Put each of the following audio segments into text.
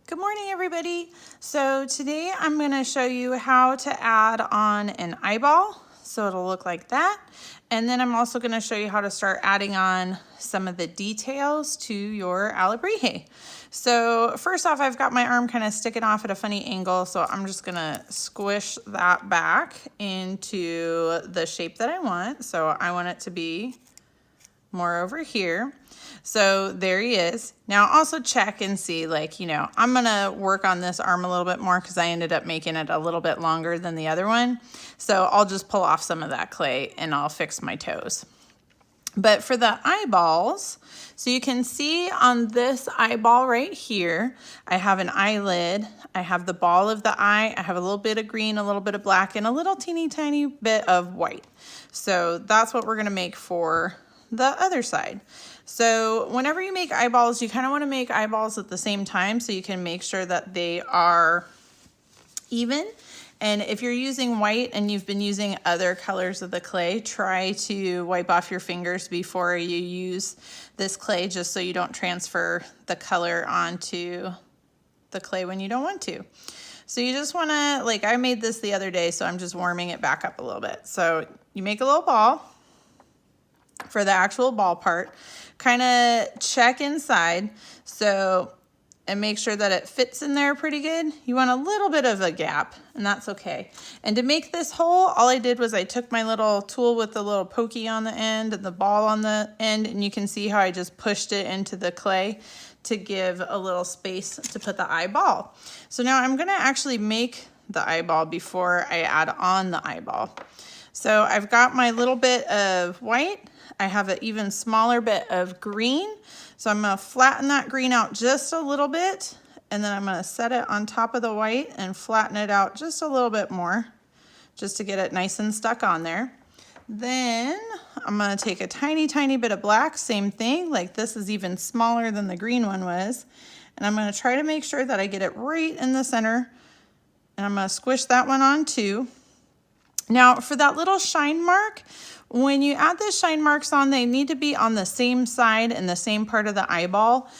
Good morning, everybody. So today I'm going to show you how to add on an eyeball. So it'll look like that. And then I'm also going to show you how to start adding on some of the details to your alebrije. So first off, I've got my arm kind of sticking off at a funny angle. So I'm just going to squish that back into the shape that I want. So I want it to be more over here. So there he is. Now also check and see, like, I'm gonna work on this arm a little bit more because I ended up making it a little bit longer than the other one. So I'll just pull off some of that clay and I'll fix my toes. But for the eyeballs, so you can see on this eyeball right here, I have an eyelid, I have the ball of the eye, I have a little bit of green, a little bit of black, and a little teeny tiny bit of white. So that's what we're gonna make for the other side. So whenever you make eyeballs, you kind of want to make eyeballs at the same time so you can make sure that they are even. And if you're using white and you've been using other colors of the clay, try to wipe off your fingers before you use this clay, just so you don't transfer the color onto the clay when you don't want to. So you just want to, like, I made this the other day, so I'm just warming it back up a little bit. So you make a little ball for the actual ball part, kind of check inside and make sure that it fits in there pretty good. You want a little bit of a gap, and that's okay. And to make this hole, all I did was I took my little tool with the little pokey on the end and the ball on the end, and you can see how I just pushed it into the clay to give a little space to put the eyeball. So now I'm gonna actually make the eyeball before I add on the eyeball. So I've got my little bit of white. I have an even smaller bit of green. So I'm gonna flatten that green out just a little bit, and then I'm gonna set it on top of the white and flatten it out just a little bit more, just to get it nice and stuck on there. Then I'm gonna take a tiny, tiny bit of black, same thing, like this is even smaller than the green one was. And I'm gonna try to make sure that I get it right in the center, and I'm gonna squish that one on too. Now for that little shine mark, when you add the shine marks on, they need to be on the same side and the same part of the eyeball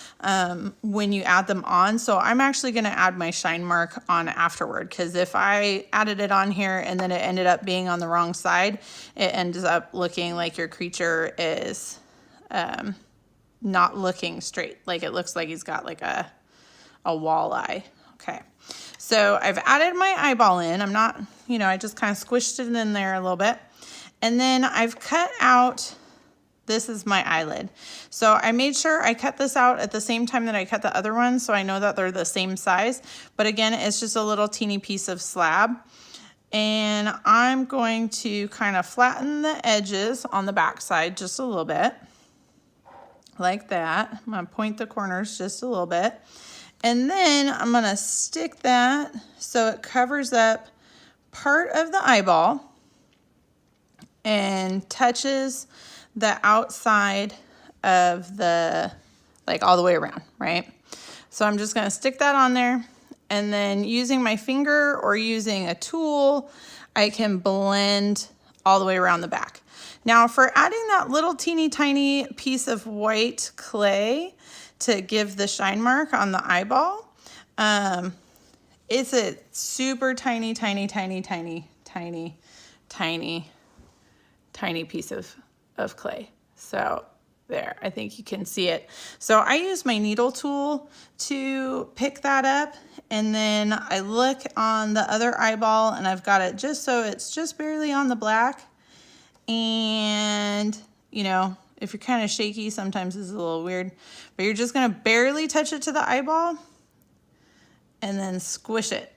when you add them on. So I'm actually gonna add my shine mark on afterward, because if I added it on here and then it ended up being on the wrong side, it ends up looking like your creature is not looking straight. Like it looks like he's got like a walleye. Okay. So I've added my eyeball in. I'm not, I just kind of squished it in there a little bit. And then I've cut out, this is my eyelid. So I made sure I cut this out at the same time that I cut the other one, so I know that they're the same size. But again, it's just a little teeny piece of slab. And I'm going to kind of flatten the edges on the back side just a little bit, like that. I'm gonna point the corners just a little bit. And then I'm gonna stick that so it covers up part of the eyeball and touches the outside of the, like all the way around, right? So I'm just gonna stick that on there, and then using my finger or using a tool, I can blend all the way around the back. Now for adding that little teeny tiny piece of white clay to give the shine mark on the eyeball, it's a super tiny, tiny, tiny, tiny, tiny, tiny, tiny piece of clay. So there, I think you can see it. So I use my needle tool to pick that up, and then I look on the other eyeball and I've got it just so it's just barely on the black. And if you're kind of shaky, sometimes it's a little weird, but you're just gonna barely touch it to the eyeball and then squish it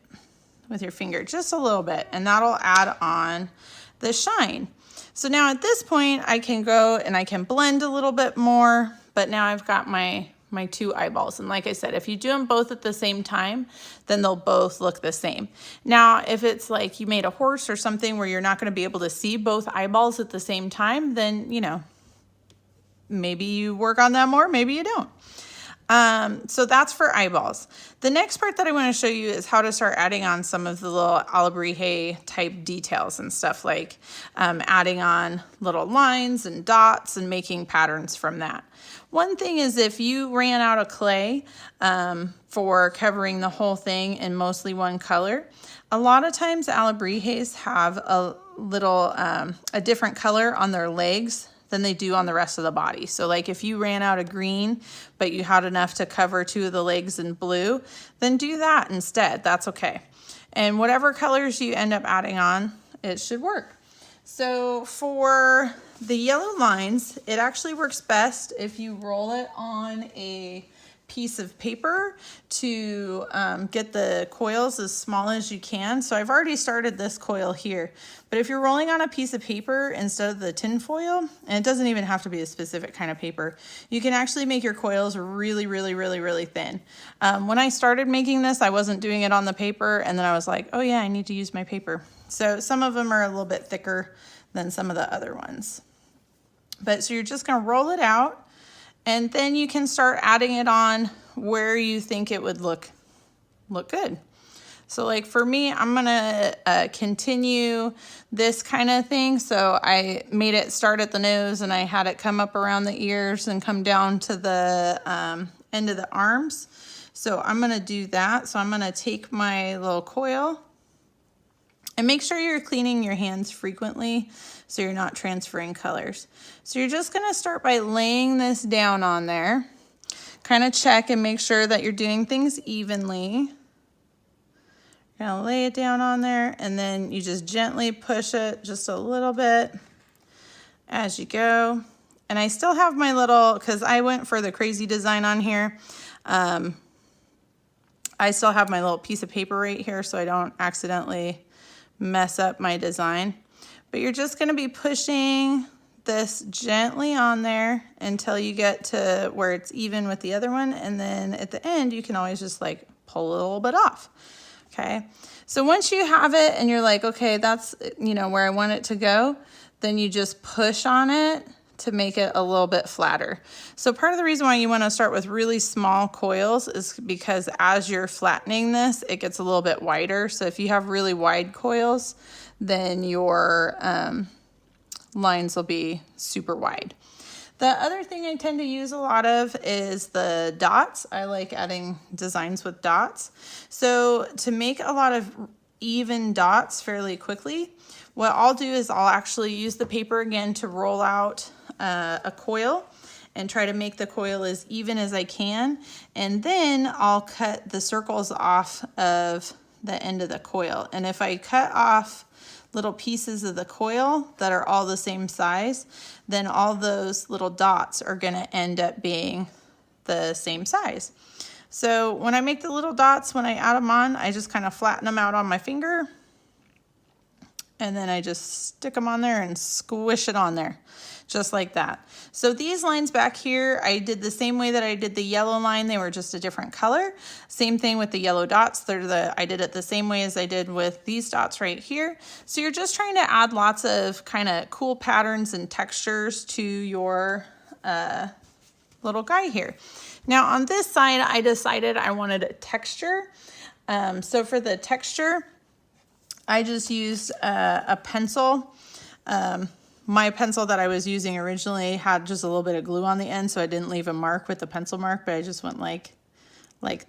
with your finger just a little bit, and that'll add on the shine. So now at this point, I can go and I can blend a little bit more, but now I've got my two eyeballs. And like I said, if you do them both at the same time, then they'll both look the same. Now, if it's like you made a horse or something where you're not gonna be able to see both eyeballs at the same time, then, maybe you work on that more, maybe you don't. So that's for eyeballs. The next part that I want to show you is how to start adding on some of the little Alebrije type details and stuff, like adding on little lines and dots and making patterns from that. One thing is, if you ran out of clay for covering the whole thing in mostly one color, a lot of times Alebrijes have a little, a different color on their legs than they do on the rest of the body. So like if you ran out of green, but you had enough to cover 2 of the legs in blue, then do that instead. That's okay. And whatever colors you end up adding on, it should work. So for the yellow lines, it actually works best if you roll it on a piece of paper to get the coils as small as you can. So I've already started this coil here, but if you're rolling on a piece of paper instead of the tin foil, and it doesn't even have to be a specific kind of paper, you can actually make your coils really, really, really, really thin. When I started making this, I wasn't doing it on the paper, and then I was like, oh yeah, I need to use my paper. So some of them are a little bit thicker than some of the other ones. But so you're just gonna roll it out, and then you can start adding it on where you think it would look good. So like for me, I'm gonna continue this kind of thing. So I made it start at the nose, and I had it come up around the ears and come down to the end of the arms. So I'm gonna do that. So I'm gonna take my little coil, and make sure you're cleaning your hands frequently so you're not transferring colors. So you're just gonna start by laying this down on there. Kind of check and make sure that you're doing things evenly. You're gonna lay it down on there, and then you just gently push it just a little bit as you go. And I still have my little, because I went for the crazy design on here, I still have my little piece of paper right here so I don't accidentally mess up my design. But you're just gonna be pushing this gently on there until you get to where it's even with the other one, and then at the end you can always just like pull a little bit off. Okay, so once you have it and you're like, okay, that's, you know, where I want it to go, then you just push on it to make it a little bit flatter. So part of the reason why you want to start with really small coils is because as you're flattening this, it gets a little bit wider. So if you have really wide coils, then your lines will be super wide. The other thing I tend to use a lot of is the dots. I like adding designs with dots. So to make a lot of even dots fairly quickly, what I'll do is I'll actually use the paper again to roll out a coil and try to make the coil as even as I can. And then I'll cut the circles off of the end of the coil. And if I cut off little pieces of the coil that are all the same size, then all those little dots are gonna end up being the same size. So when I make the little dots, when I add them on, I just kind of flatten them out on my finger, and then I just stick them on there and squish it on there, just like that. So these lines back here, I did the same way that I did the yellow line. They were just a different color. Same thing with the yellow dots. I did it the same way as I did with these dots right here. So you're just trying to add lots of kind of cool patterns and textures to your little guy here. Now on this side, I decided I wanted a texture. So for the texture, I just used a pencil. My pencil that I was using originally had just a little bit of glue on the end, so I didn't leave a mark with the pencil mark, but I just went like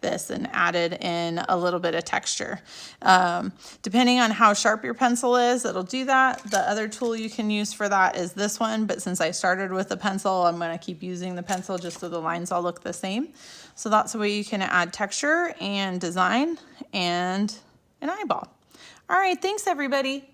this and added in a little bit of texture. Depending on how sharp your pencil is, it'll do that. The other tool you can use for that is this one, but since I started with the pencil, I'm gonna keep using the pencil just so the lines all look the same. So that's the way you can add texture and design and an eyeball. All right, thanks everybody.